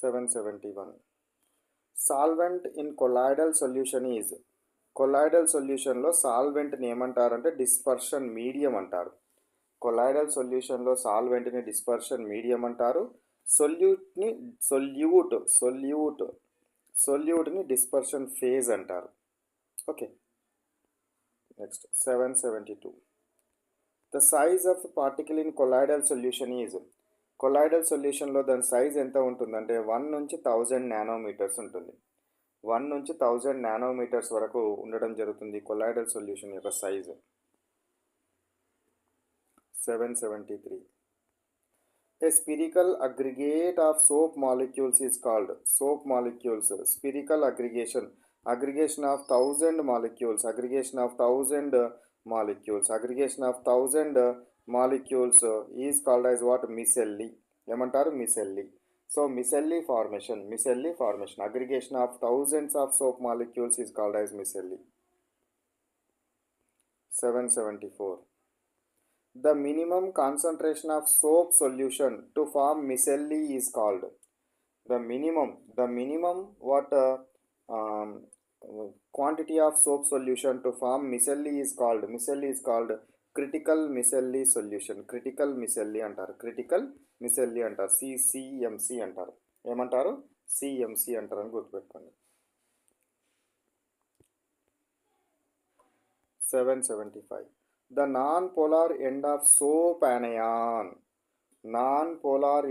771. Solvent in colloidal solution is, colloidal సొల్యూషన్లో సాల్వెంట్ని ఏమంటారంటే డిస్పర్షన్ మీడియం అంటారు. కొలాయిడల్ సొల్యూషన్లో సాల్వెంట్ని డిస్పర్షన్ మీడియం అంటారు. సొల్యూట్ని డిస్పర్షన్ ఫేజ్ అంటారు. Okay, next 772. The size of particle in colloidal solution is, colloidal సొల్యూషన్లో దాని సైజ్ ఎంత ఉంటుందంటే 1 నుంచి 1000 నానోమీటర్స్ ఉంటుంది. 1 నుంచి 1000 నానోమీటర్స్ వరకు ఉండడం జరుగుతుంది కొలాయిడల్ సొల్యూషన్ యొక్క size. 773. A spherical aggregate of soap molecules is called, soap molecules spherical aggregation of 1000 molecules, aggregation of 1000 molecules is called as what, micelle. ఏమంటారు? Micelle. So micelli formation, aggregation of thousands of soap molecules is called as micelli. 774. The minimum concentration of soap solution to form micelli is called, the minimum what quantity of soap solution to form micelli is called critical micelli solution. critical micelli అంటారు, CMC అంటారు. ఏమంటారు? CMC అంటారు అని గుర్తుపెట్టుకోండి. 775. The non polar end of soap యానయాన్, non polar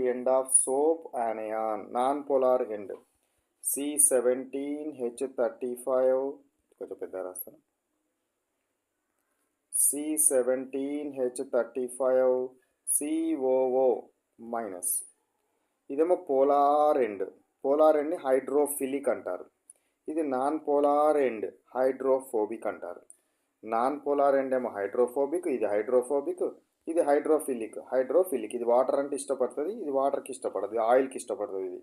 end C17H35, కొంచెం పెద్ద రాస్తాను, C17H35 COO minus. ఇదేమో పోలార్ ఎండ్ని హైడ్రోఫిలిక్ అంటారు. ఇది నాన్ పోలార్ ఎండ్ హైడ్రోఫోబిక్ అంటారు. నాన్ పోలార్ ఎండ్ ఏమో హైడ్రోఫోబిక్, ఇది హైడ్రోఫోబిక్, ఇది హైడ్రోఫిలిక్. ఇది వాటర్ అంటే ఇష్టపడుతుంది, ఇది వాటర్కి ఇష్టపడదు, ఆయిల్కి ఇష్టపడుతుంది. ఇది